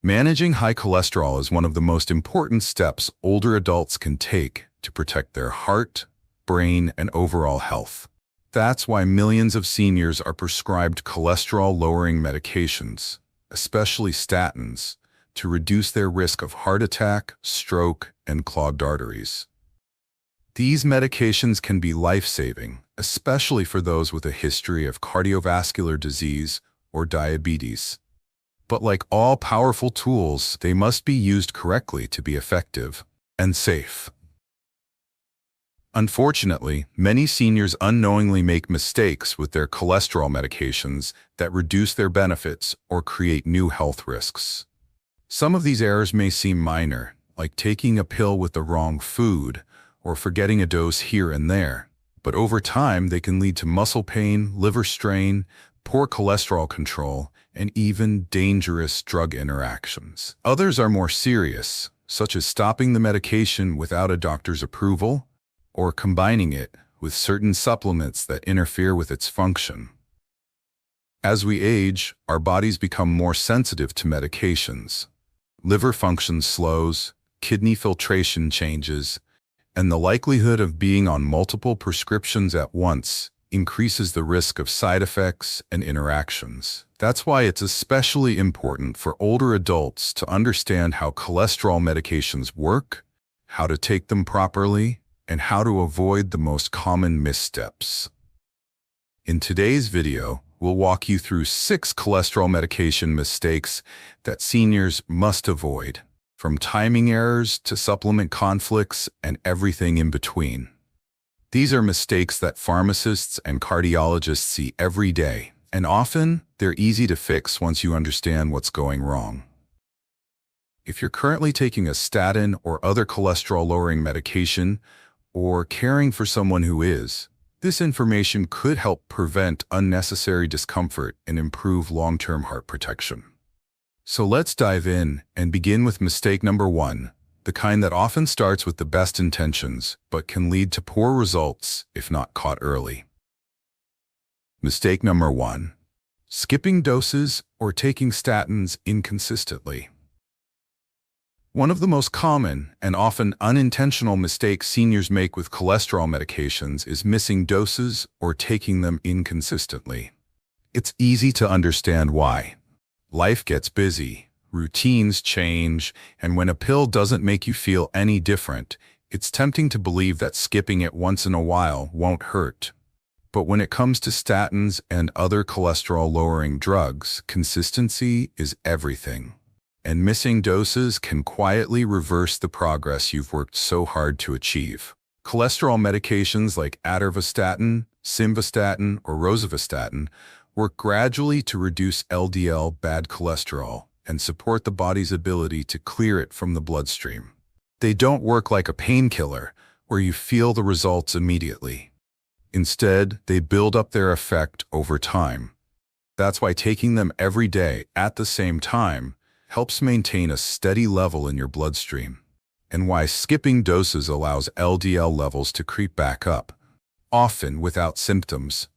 Managing high cholesterol is one of the most important steps older adults can take to protect their heart, brain, and overall health. That's why millions of seniors are prescribed cholesterol-lowering medications, especially statins, to reduce their risk of heart attack, stroke, and clogged arteries. These medications can be life-saving, especially for those with a history of cardiovascular disease or diabetes. But like all powerful tools, they must be used correctly to be effective and safe. Unfortunately, many seniors unknowingly make mistakes with their cholesterol medications that reduce their benefits or create new health risks. Some of these errors may seem minor, like taking a pill with the wrong food or forgetting a dose here and there, but over time they can lead to muscle pain, liver strain, poor cholesterol control, and even dangerous drug interactions. Others are more serious, such as stopping the medication without a doctor's approval or combining it with certain supplements that interfere with its function. As we age, our bodies become more sensitive to medications. Liver function slows, kidney filtration changes, and the likelihood of being on multiple prescriptions at once increases the risk of side effects and interactions. That's why it's especially important for older adults to understand how cholesterol medications work, how to take them properly, and how to avoid the most common missteps. In today's video, we'll walk you through 6 cholesterol medication mistakes that seniors must avoid, from timing errors to supplement conflicts and everything in between. These are mistakes that pharmacists and cardiologists see every day, and often they're easy to fix once you understand what's going wrong. If you're currently taking a statin or other cholesterol-lowering medication, or caring for someone who is, this information could help prevent unnecessary discomfort and improve long-term heart protection. So let's dive in and begin with mistake number 1, the kind that often starts with the best intentions but can lead to poor results if not caught early. Mistake number 1: skipping doses or taking statins inconsistently. One of the most common and often unintentional mistakes seniors make with cholesterol medications is missing doses or taking them inconsistently. It's easy to understand why. Life gets busy, routines change, and when a pill doesn't make you feel any different, it's tempting to believe that skipping it once in a while won't hurt. But when it comes to statins and other cholesterol-lowering drugs, consistency is everything. And missing doses can quietly reverse the progress you've worked so hard to achieve. Cholesterol medications like atorvastatin, simvastatin, or rosuvastatin work gradually to reduce LDL bad cholesterol and support the body's ability to clear it from the bloodstream. They don't work like a painkiller, where you feel the results immediately. Instead, they build up their effect over time. That's why taking them every day at the same time helps maintain a steady level in your bloodstream, and why skipping doses allows LDL levels to creep back up, often without symptoms.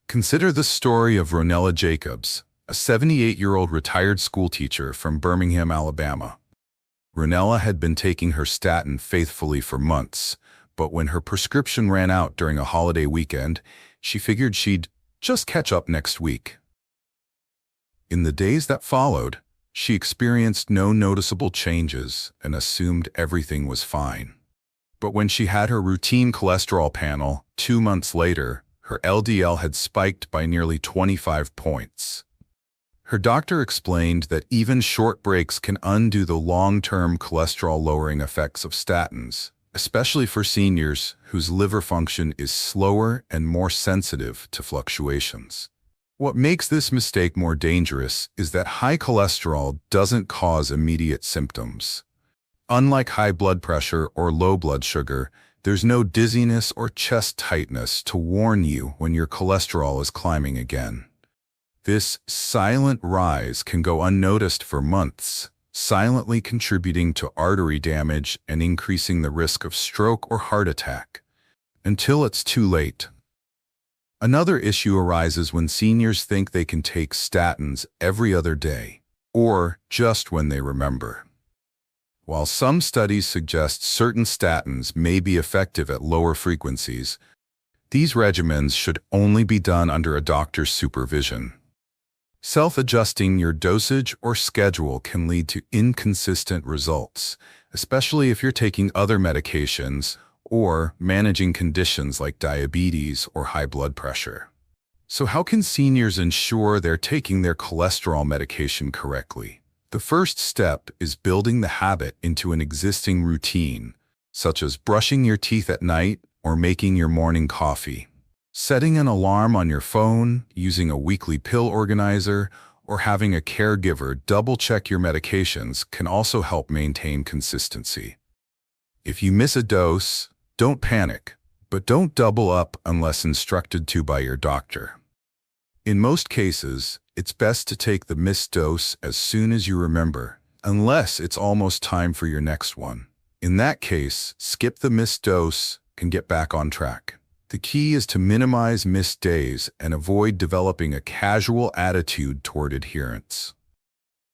Consider the story of Ronella Jacobs, a 78-year-old retired schoolteacher from Birmingham, Alabama. Ronella had been taking her statin faithfully for months, but when her prescription ran out during a holiday weekend, she figured she'd just catch up next week. In the days that followed, she experienced no noticeable changes and assumed everything was fine. But when she had her routine cholesterol panel 2 months later, her LDL had spiked by nearly 25 points. Her doctor explained that even short breaks can undo the long-term cholesterol-lowering effects of statins, especially for seniors whose liver function is slower and more sensitive to fluctuations. What makes this mistake more dangerous is that high cholesterol doesn't cause immediate symptoms. Unlike high blood pressure or low blood sugar, there's no dizziness or chest tightness to warn you when your cholesterol is climbing again. This silent rise can go unnoticed for months, silently contributing to artery damage and increasing the risk of stroke or heart attack, until it's too late. Another issue arises when seniors think they can take statins every other day. or just when they remember. While some studies suggest certain statins may be effective at lower frequencies, these regimens should only be done under a doctor's supervision. Self-adjusting your dosage or schedule can lead to inconsistent results, especially if you're taking other medications or managing conditions like diabetes or high blood pressure. So how can seniors ensure they're taking their cholesterol medication correctly? The first step is building the habit into an existing routine, such as brushing your teeth at night or making your morning coffee. Setting an alarm on your phone, using a weekly pill organizer, or having a caregiver double-check your medications can also help maintain consistency. If you miss a dose, don't panic, but don't double up unless instructed to by your doctor. In most cases, it's best to take the missed dose as soon as you remember, unless it's almost time for your next one. In that case, skip the missed dose and get back on track. The key is to minimize missed days and avoid developing a casual attitude toward adherence.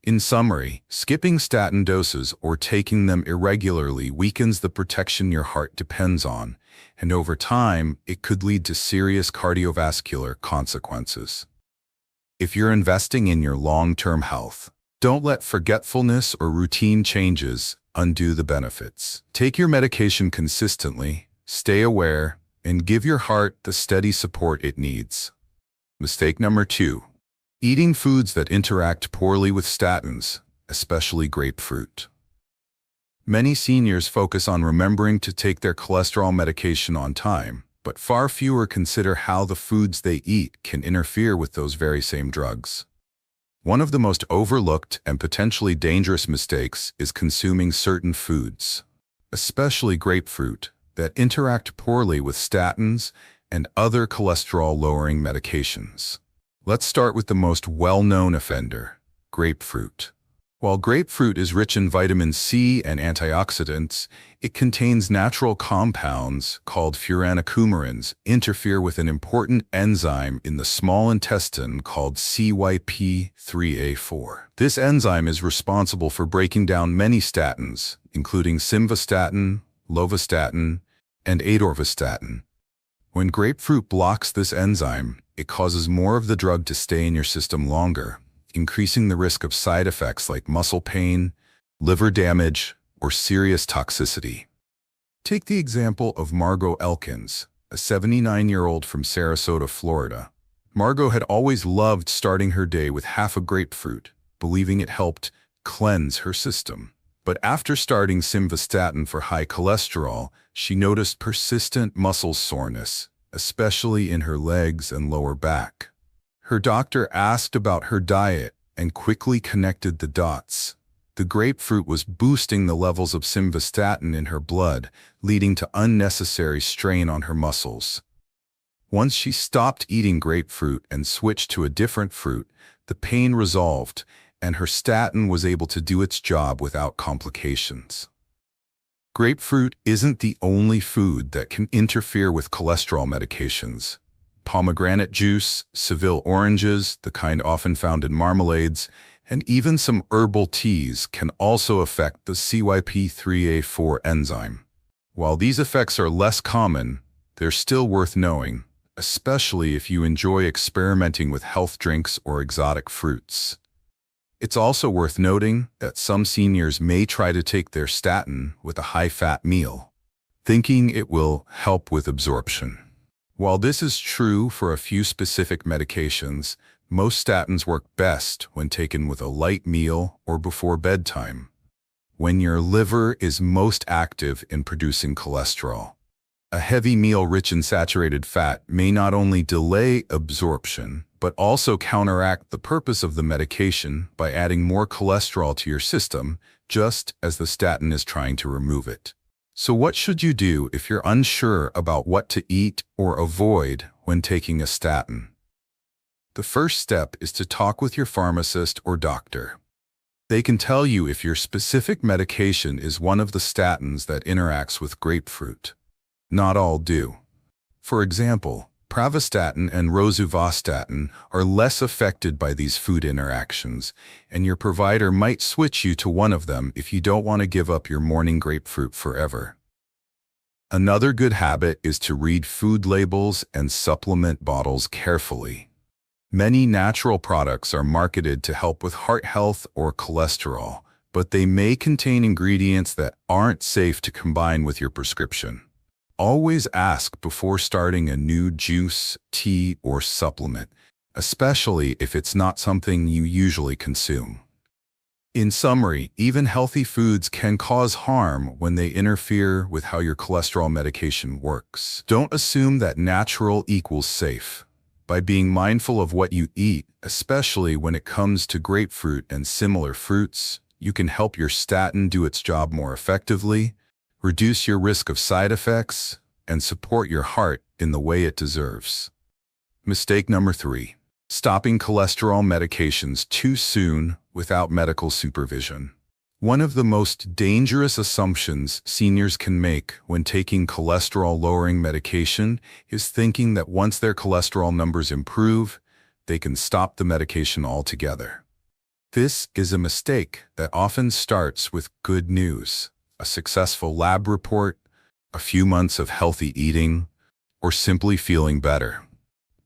In summary, skipping statin doses or taking them irregularly weakens the protection your heart depends on, and over time, it could lead to serious cardiovascular consequences. If you're investing in your long-term health, don't let forgetfulness or routine changes undo the benefits. Take your medication consistently, stay aware, and give your heart the steady support it needs. Mistake number 2. Eating foods that interact poorly with statins, especially grapefruit. Many seniors focus on remembering to take their cholesterol medication on time, but far fewer consider how the foods they eat can interfere with those very same drugs. One of the most overlooked and potentially dangerous mistakes is consuming certain foods, especially grapefruit, that interact poorly with statins and other cholesterol-lowering medications. Let's start with the most well-known offender, grapefruit. While grapefruit is rich in vitamin C and antioxidants, it contains natural compounds called furanocoumarins interfere with an important enzyme in the small intestine called CYP3A4. This enzyme is responsible for breaking down many statins, including simvastatin, lovastatin, and atorvastatin. When grapefruit blocks this enzyme, it causes more of the drug to stay in your system longer, increasing the risk of side effects like muscle pain, liver damage, or serious toxicity. Take the example of Margot Elkins, a 79-year-old from Sarasota, Florida. Margot had always loved starting her day with half a grapefruit, believing it helped cleanse her system. But after starting simvastatin for high cholesterol, she noticed persistent muscle soreness, especially in her legs and lower back. Her doctor asked about her diet and quickly connected the dots. The grapefruit was boosting the levels of simvastatin in her blood, leading to unnecessary strain on her muscles. Once she stopped eating grapefruit and switched to a different fruit, the pain resolved, and her statin was able to do its job without complications. Grapefruit isn't the only food that can interfere with cholesterol medications. Pomegranate juice, Seville oranges, the kind often found in marmalades, and even some herbal teas can also affect the CYP3A4 enzyme. While these effects are less common, they're still worth knowing, especially if you enjoy experimenting with health drinks or exotic fruits. It's also worth noting that some seniors may try to take their statin with a high-fat meal, thinking it will help with absorption. While this is true for a few specific medications, most statins work best when taken with a light meal or before bedtime, when your liver is most active in producing cholesterol. A heavy meal rich in saturated fat may not only delay absorption, but also counteract the purpose of the medication by adding more cholesterol to your system, just as the statin is trying to remove it. So what should you do if you're unsure about what to eat or avoid when taking a statin? The first step is to talk with your pharmacist or doctor. They can tell you if your specific medication is one of the statins that interacts with grapefruit. Not all do. For example, Pravastatin and rosuvastatin are less affected by these food interactions, and your provider might switch you to one of them if you don't want to give up your morning grapefruit forever. Another good habit is to read food labels and supplement bottles carefully. Many natural products are marketed to help with heart health or cholesterol, but they may contain ingredients that aren't safe to combine with your prescription. Always ask before starting a new juice, tea, or supplement, especially if it's not something you usually consume. In summary, even healthy foods can cause harm when they interfere with how your cholesterol medication works. Don't assume that natural equals safe. By being mindful of what you eat, especially when it comes to grapefruit and similar fruits, you can help your statin do its job more effectively, reduce your risk of side effects, and support your heart in the way it deserves. Mistake number 3. Stopping cholesterol medications too soon without medical supervision. One of the most dangerous assumptions seniors can make when taking cholesterol-lowering medication is thinking that once their cholesterol numbers improve, they can stop the medication altogether. This is a mistake that often starts with good news: a successful lab report, a few months of healthy eating, or simply feeling better.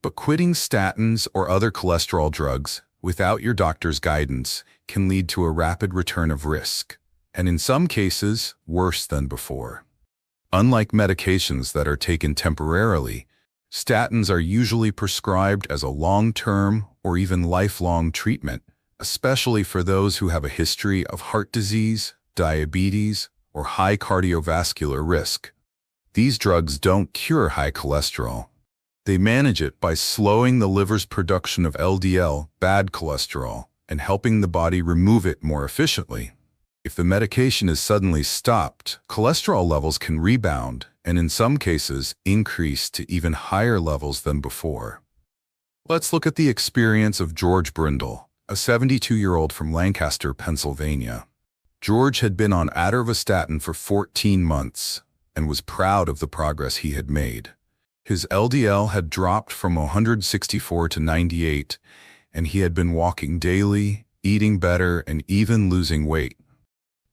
But quitting statins or other cholesterol drugs without your doctor's guidance can lead to a rapid return of risk, and in some cases, worse than before. Unlike medications that are taken temporarily, statins are usually prescribed as a long-term or even lifelong treatment, especially for those who have a history of heart disease, diabetes, or high cardiovascular risk. These drugs don't cure high cholesterol. They manage it by slowing the liver's production of LDL, bad cholesterol, and helping the body remove it more efficiently. If the medication is suddenly stopped, cholesterol levels can rebound and in some cases increase to even higher levels than before. Let's look at the experience of George Brindle, a 72-year-old from Lancaster, Pennsylvania. George had been on atorvastatin for 14 months and was proud of the progress he had made. His LDL had dropped from 164 to 98, and he had been walking daily, eating better, and even losing weight.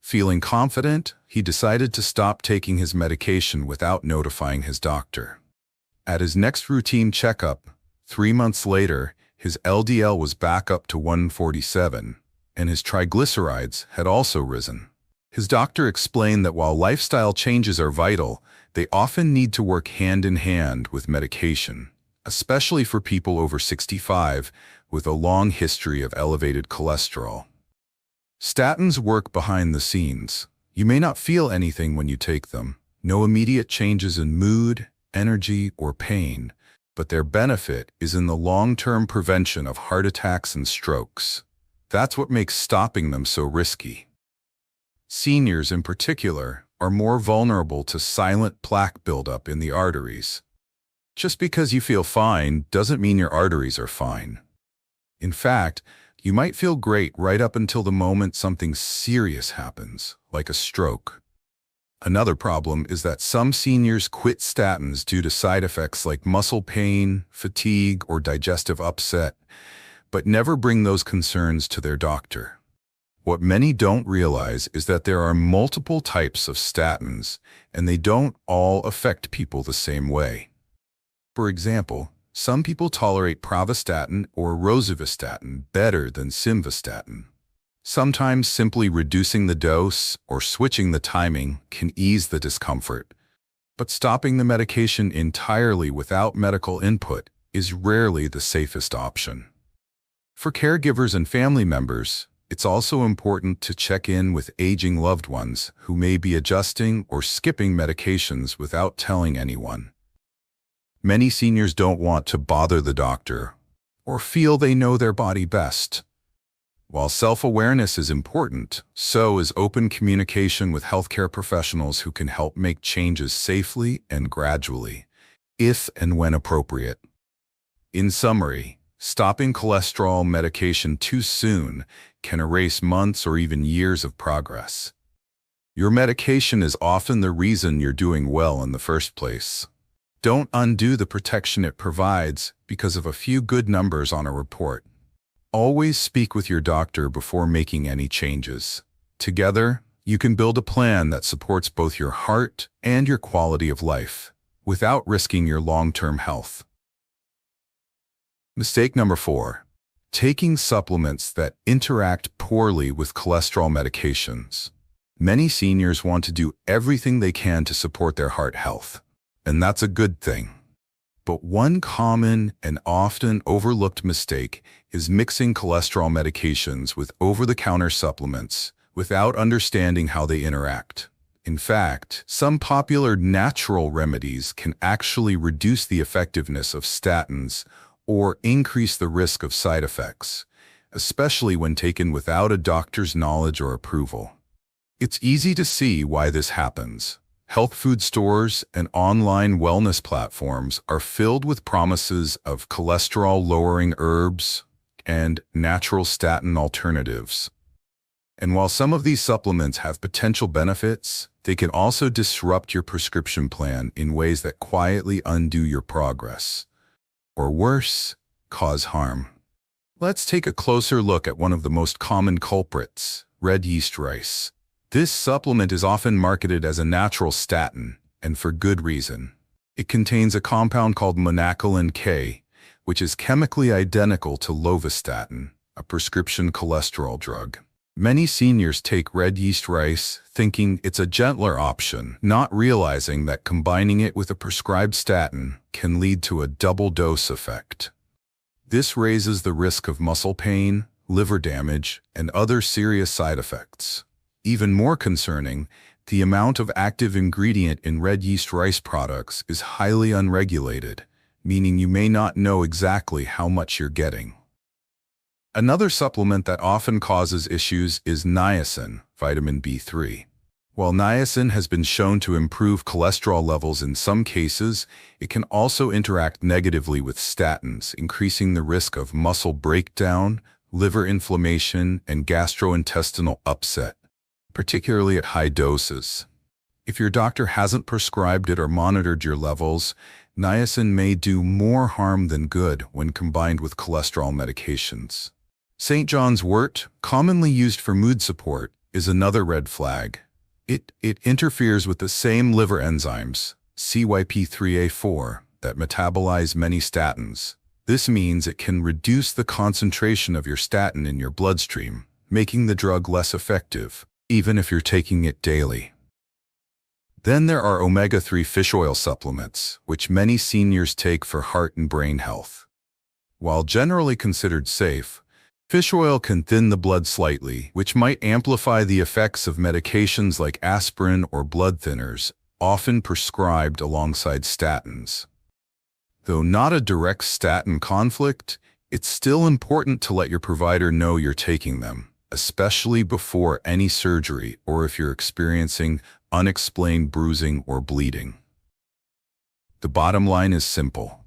Feeling confident, he decided to stop taking his medication without notifying his doctor. At his next routine checkup, 3 months later, his LDL was back up to 147, and his triglycerides had also risen. His doctor explained that while lifestyle changes are vital, they often need to work hand in hand with medication, especially for people over 65 with a long history of elevated cholesterol. Statins work behind the scenes. You may not feel anything when you take them, no immediate changes in mood, energy, or pain, but their benefit is in the long-term prevention of heart attacks and strokes. That's what makes stopping them so risky. Seniors, in particular, are more vulnerable to silent plaque buildup in the arteries. Just because you feel fine doesn't mean your arteries are fine. In fact, you might feel great right up until the moment something serious happens, like a stroke. Another problem is that some seniors quit statins due to side effects like muscle pain, fatigue, or digestive upset, but never bring those concerns to their doctor. What many don't realize is that there are multiple types of statins, and they don't all affect people the same way. For example, some people tolerate pravastatin or rosuvastatin better than simvastatin. Sometimes simply reducing the dose or switching the timing can ease the discomfort, but stopping the medication entirely without medical input is rarely the safest option. For caregivers and family members, it's also important to check in with aging loved ones who may be adjusting or skipping medications without telling anyone. Many seniors don't want to bother the doctor or feel they know their body best. While self-awareness is important, so is open communication with healthcare professionals who can help make changes safely and gradually, if and when appropriate. In summary, stopping cholesterol medication too soon can erase months or even years of progress. Your medication is often the reason you're doing well in the first place. Don't undo the protection it provides because of a few good numbers on a report. Always speak with your doctor before making any changes. Together, you can build a plan that supports both your heart and your quality of life, without risking your long-term health. Mistake number 4. Taking supplements that interact poorly with cholesterol medications. Many seniors want to do everything they can to support their heart health, and that's a good thing. But one common and often overlooked mistake is mixing cholesterol medications with over-the-counter supplements without understanding how they interact. In fact, some popular natural remedies can actually reduce the effectiveness of statins or increase the risk of side effects, especially when taken without a doctor's knowledge or approval. It's easy to see why this happens. Health food stores and online wellness platforms are filled with promises of cholesterol-lowering herbs and natural statin alternatives. And while some of these supplements have potential benefits, they can also disrupt your prescription plan in ways that quietly undo your progress, or worse, cause harm. Let's take a closer look at one of the most common culprits, red yeast rice. This supplement is often marketed as a natural statin, and for good reason. It contains a compound called monacolin K, which is chemically identical to lovastatin, a prescription cholesterol drug. Many seniors take red yeast rice thinking it's a gentler option, not realizing that combining it with a prescribed statin can lead to a double-dose effect. This raises the risk of muscle pain, liver damage, and other serious side effects. Even more concerning, the amount of active ingredient in red yeast rice products is highly unregulated, meaning you may not know exactly how much you're getting. Another supplement that often causes issues is niacin, vitamin B3. While niacin has been shown to improve cholesterol levels in some cases, it can also interact negatively with statins, increasing the risk of muscle breakdown, liver inflammation, and gastrointestinal upset, particularly at high doses. If your doctor hasn't prescribed it or monitored your levels, niacin may do more harm than good when combined with cholesterol medications. St. John's wort, commonly used for mood support, is another red flag. It interferes with the same liver enzymes, CYP3A4, that metabolize many statins. This means it can reduce the concentration of your statin in your bloodstream, making the drug less effective, even if you're taking it daily. Then there are omega-3 fish oil supplements, which many seniors take for heart and brain health. While generally considered safe, fish oil can thin the blood slightly, which might amplify the effects of medications like aspirin or blood thinners, often prescribed alongside statins. Though not a direct statin conflict, it's still important to let your provider know you're taking them, especially before any surgery or if you're experiencing unexplained bruising or bleeding. The bottom line is simple.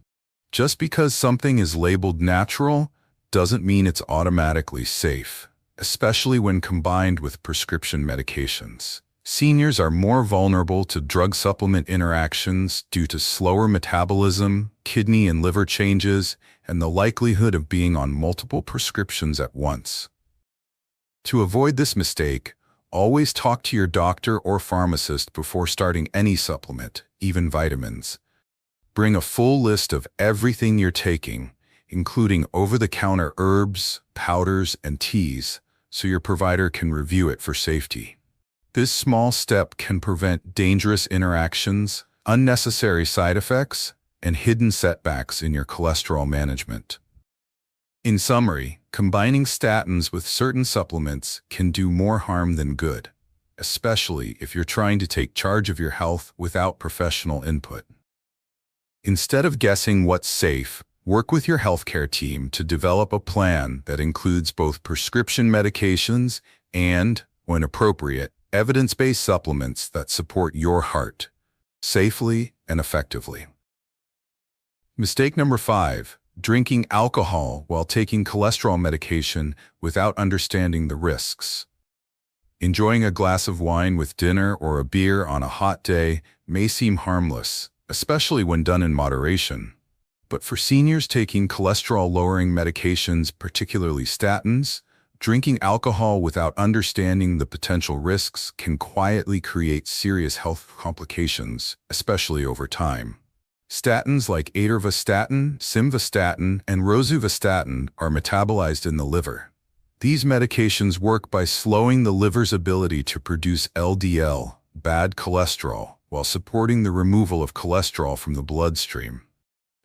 Just because something is labeled natural doesn't mean it's automatically safe, especially when combined with prescription medications. Seniors are more vulnerable to drug supplement interactions due to slower metabolism, kidney and liver changes, and the likelihood of being on multiple prescriptions at once. To avoid this mistake, always talk to your doctor or pharmacist before starting any supplement, even vitamins. Bring a full list of everything you're taking, including over-the-counter herbs, powders, and teas, so your provider can review it for safety. This small step can prevent dangerous interactions, unnecessary side effects, and hidden setbacks in your cholesterol management. In summary, combining statins with certain supplements can do more harm than good, especially if you're trying to take charge of your health without professional input. Instead of guessing what's safe, work with your healthcare team to develop a plan that includes both prescription medications and, when appropriate, evidence-based supplements that support your heart, safely and effectively. Mistake number 5, drinking alcohol while taking cholesterol medication without understanding the risks. Enjoying a glass of wine with dinner or a beer on a hot day may seem harmless, especially when done in moderation. But for seniors taking cholesterol-lowering medications, particularly statins, drinking alcohol without understanding the potential risks can quietly create serious health complications, especially over time. Statins like atorvastatin, simvastatin, and rosuvastatin are metabolized in the liver. These medications work by slowing the liver's ability to produce LDL, bad cholesterol, while supporting the removal of cholesterol from the bloodstream.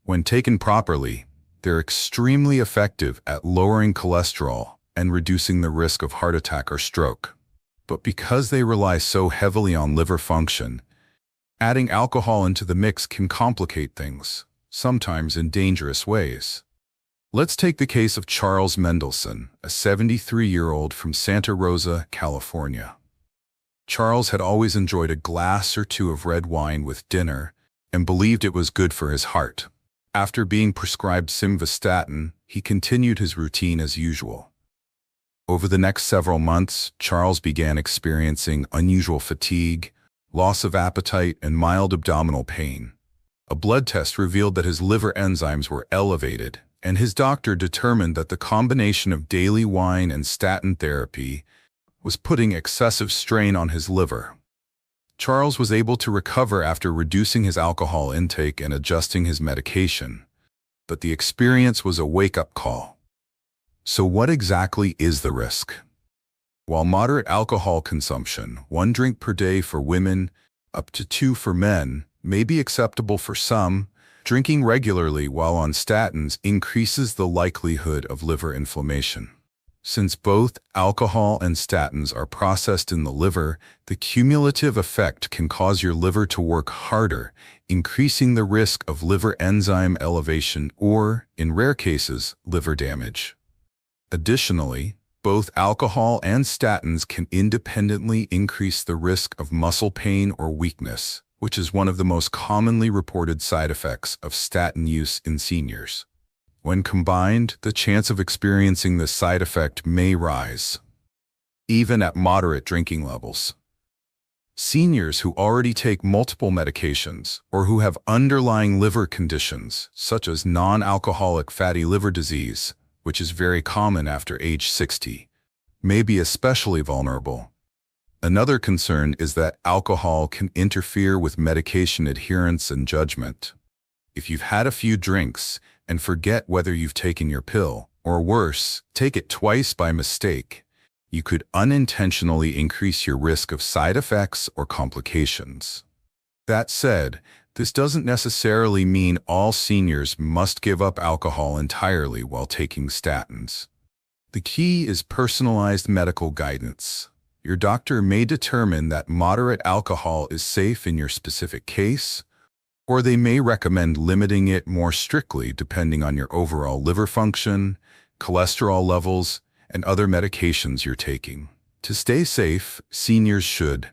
When taken properly, they're extremely effective at lowering cholesterol and reducing the risk of heart attack or stroke. But because they rely so heavily on liver function, adding alcohol into the mix can complicate things, sometimes in dangerous ways. Let's take the case of Charles Mendelsohn, a 73-year-old from Santa Rosa, California. Charles had always enjoyed a glass or two of red wine with dinner and believed it was good for his heart. After being prescribed simvastatin, he continued his routine as usual. Over the next several months, Charles began experiencing unusual fatigue, loss of appetite, and mild abdominal pain. A blood test revealed that his liver enzymes were elevated, and his doctor determined that the combination of daily wine and statin therapy was putting excessive strain on his liver. Charles was able to recover after reducing his alcohol intake and adjusting his medication, but the experience was a wake-up call. So what exactly is the risk? While moderate alcohol consumption, 1 drink per day for women, up to 2 for men, may be acceptable for some, drinking regularly while on statins increases the likelihood of liver inflammation. Since both alcohol and statins are processed in the liver, the cumulative effect can cause your liver to work harder, increasing the risk of liver enzyme elevation or, in rare cases, liver damage. Additionally, both alcohol and statins can independently increase the risk of muscle pain or weakness, which is one of the most commonly reported side effects of statin use in seniors. When combined, the chance of experiencing this side effect may rise, even at moderate drinking levels. Seniors who already take multiple medications or who have underlying liver conditions, such as non-alcoholic fatty liver disease, which is very common after age 60, may be especially vulnerable. Another concern is that alcohol can interfere with medication adherence and judgment. If you've had a few drinks and forget whether you've taken your pill, or worse, take it twice by mistake, you could unintentionally increase your risk of side effects or complications. That said, this doesn't necessarily mean all seniors must give up alcohol entirely while taking statins. The key is personalized medical guidance. Your doctor may determine that moderate alcohol is safe in your specific case, or they may recommend limiting it more strictly depending on your overall liver function, cholesterol levels, and other medications you're taking. To stay safe, seniors should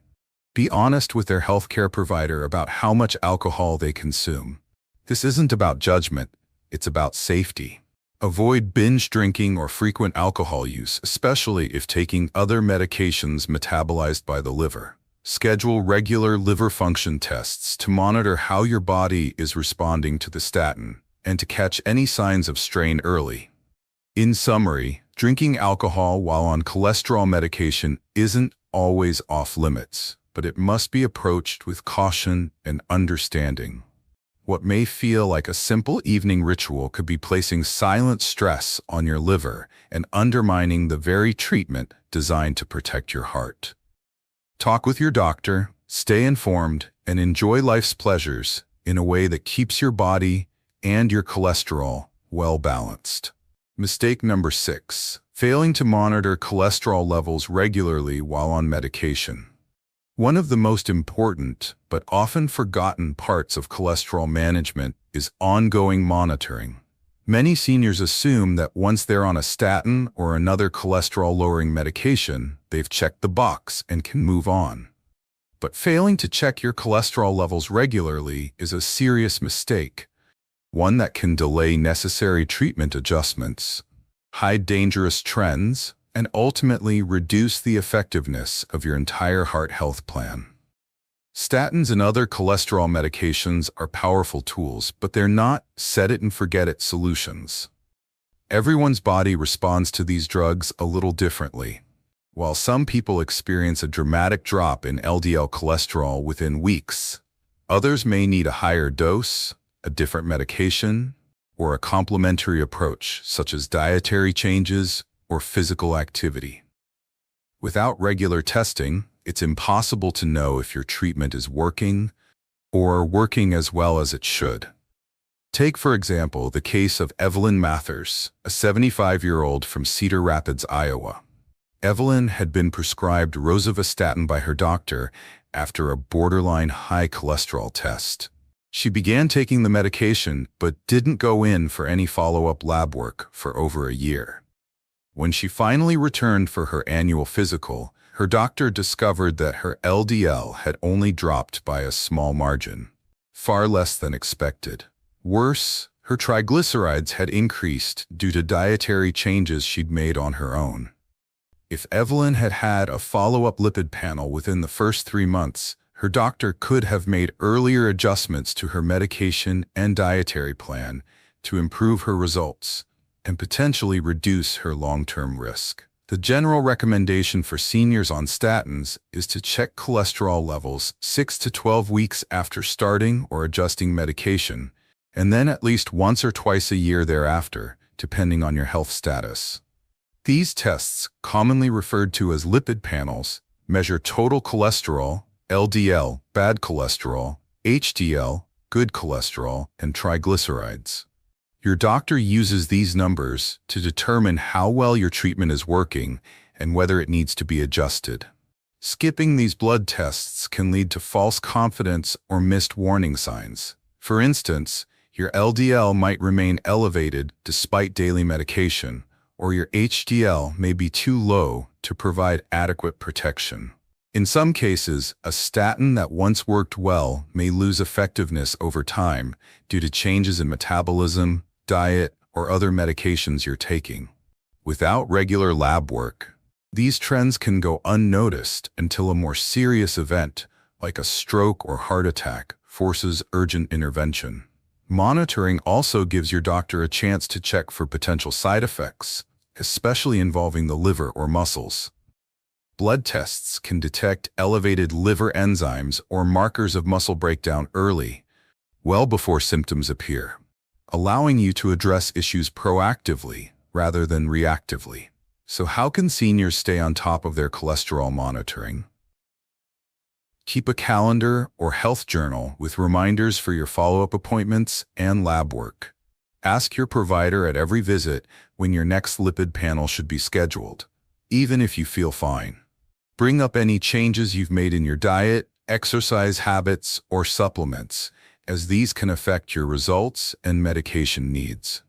be honest with their healthcare provider about how much alcohol they consume. This isn't about judgment, it's about safety. Avoid binge drinking or frequent alcohol use, especially if taking other medications metabolized by the liver. Schedule regular liver function tests to monitor how your body is responding to the statin and to catch any signs of strain early. In summary, drinking alcohol while on cholesterol medication isn't always off limits, but it must be approached with caution and understanding. What may feel like a simple evening ritual could be placing silent stress on your liver and undermining the very treatment designed to protect your heart. Talk with your doctor, stay informed, and enjoy life's pleasures in a way that keeps your body and your cholesterol well balanced. Mistake number 6. Failing to monitor cholesterol levels regularly while on medication. One of the most important but often forgotten parts of cholesterol management is ongoing monitoring. Many seniors assume that once they're on a statin or another cholesterol-lowering medication, they've checked the box and can move on. But failing to check your cholesterol levels regularly is a serious mistake, one that can delay necessary treatment adjustments, hide dangerous trends, and ultimately reduce the effectiveness of your entire heart health plan. Statins and other cholesterol medications are powerful tools, but they're not set-it-and-forget-it solutions. Everyone's body responds to these drugs a little differently. While some people experience a dramatic drop in LDL cholesterol within weeks, others may need a higher dose, a different medication, or a complementary approach, such as dietary changes or physical activity. Without regular testing, it's impossible to know if your treatment is working or working as well as it should. Take, for example, the case of Evelyn Mathers, a 75-year-old from Cedar Rapids, Iowa. Evelyn had been prescribed rosuvastatin by her doctor after a borderline high cholesterol test. She began taking the medication but didn't go in for any follow-up lab work for over a year. When she finally returned for her annual physical, her doctor discovered that her LDL had only dropped by a small margin, far less than expected. Worse, her triglycerides had increased due to dietary changes she'd made on her own. If Evelyn had had a follow-up lipid panel within the first 3 months, her doctor could have made earlier adjustments to her medication and dietary plan to improve her results and potentially reduce her long-term risk. The general recommendation for seniors on statins is to check cholesterol levels 6 to 12 weeks after starting or adjusting medication, and then at least once or twice a year thereafter, depending on your health status. These tests, commonly referred to as lipid panels, measure total cholesterol, LDL, bad cholesterol, HDL, good cholesterol, and triglycerides. Your doctor uses these numbers to determine how well your treatment is working and whether it needs to be adjusted. Skipping these blood tests can lead to false confidence or missed warning signs. For instance, your LDL might remain elevated despite daily medication, or your HDL may be too low to provide adequate protection. In some cases, a statin that once worked well may lose effectiveness over time due to changes in metabolism, diet, or other medications you're taking. Without regular lab work, these trends can go unnoticed until a more serious event, like a stroke or heart attack, forces urgent intervention. Monitoring also gives your doctor a chance to check for potential side effects, especially involving the liver or muscles. Blood tests can detect elevated liver enzymes or markers of muscle breakdown early, well before symptoms appear, allowing you to address issues proactively rather than reactively. So how can seniors stay on top of their cholesterol monitoring? Keep a calendar or health journal with reminders for your follow-up appointments and lab work. Ask your provider at every visit when your next lipid panel should be scheduled, even if you feel fine. Bring up any changes you've made in your diet, exercise habits, or supplements, as these can affect your results and medication needs.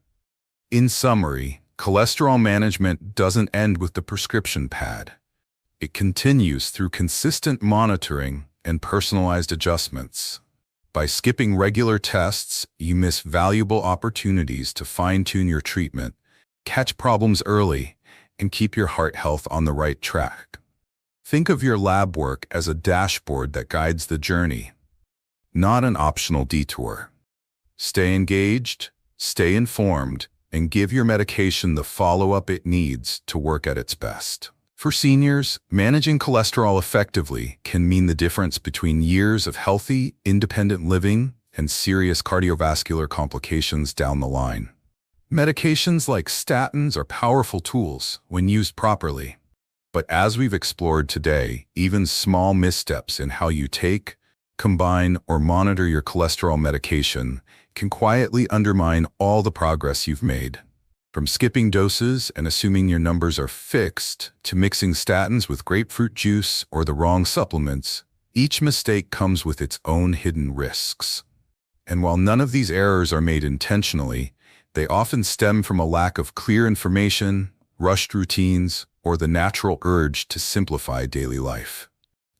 In summary, cholesterol management doesn't end with the prescription pad. It continues through consistent monitoring and personalized adjustments. By skipping regular tests, you miss valuable opportunities to fine-tune your treatment, catch problems early, and keep your heart health on the right track. Think of your lab work as a dashboard that guides the journey, not an optional detour. Stay engaged, stay informed, and give your medication the follow-up it needs to work at its best. For seniors, managing cholesterol effectively can mean the difference between years of healthy, independent living and serious cardiovascular complications down the line. Medications like statins are powerful tools when used properly. But as we've explored today, even small missteps in how you take, combine, or monitor your cholesterol medication can quietly undermine all the progress you've made. From skipping doses and assuming your numbers are fixed to mixing statins with grapefruit juice or the wrong supplements, each mistake comes with its own hidden risks. And while none of these errors are made intentionally, they often stem from a lack of clear information, rushed routines, or the natural urge to simplify daily life.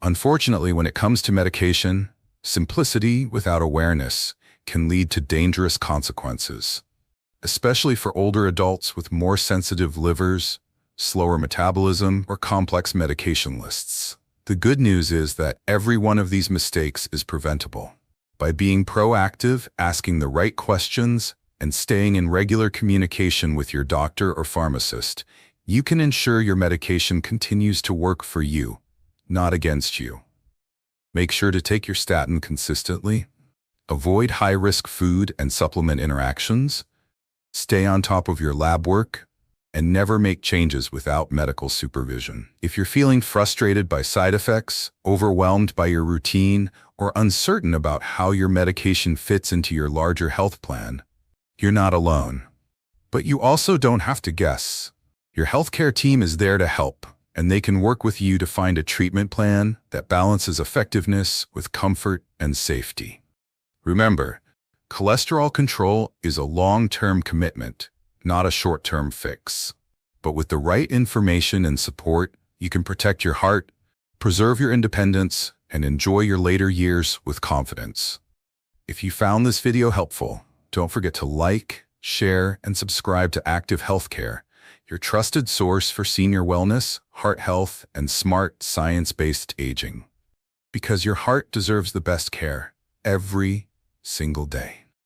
Unfortunately, when it comes to medication, simplicity without awareness can lead to dangerous consequences, especially for older adults with more sensitive livers, slower metabolism, or complex medication lists. The good news is that every one of these mistakes is preventable. By being proactive, asking the right questions, and staying in regular communication with your doctor or pharmacist, you can ensure your medication continues to work for you, not against you. Make sure to take your statin consistently. Avoid high-risk food and supplement interactions. Stay on top of your lab work, and never make changes without medical supervision. If you're feeling frustrated by side effects, overwhelmed by your routine, or uncertain about how your medication fits into your larger health plan, you're not alone. But you also don't have to guess. Your healthcare team is there to help, and they can work with you to find a treatment plan that balances effectiveness with comfort and safety. Remember, cholesterol control is a long-term commitment, not a short-term fix. But with the right information and support, you can protect your heart, preserve your independence, and enjoy your later years with confidence. If you found this video helpful, don't forget to like, share, and subscribe to Active Healthcare, your trusted source for senior wellness, heart health, and smart, science-based aging. Because your heart deserves the best care every single day.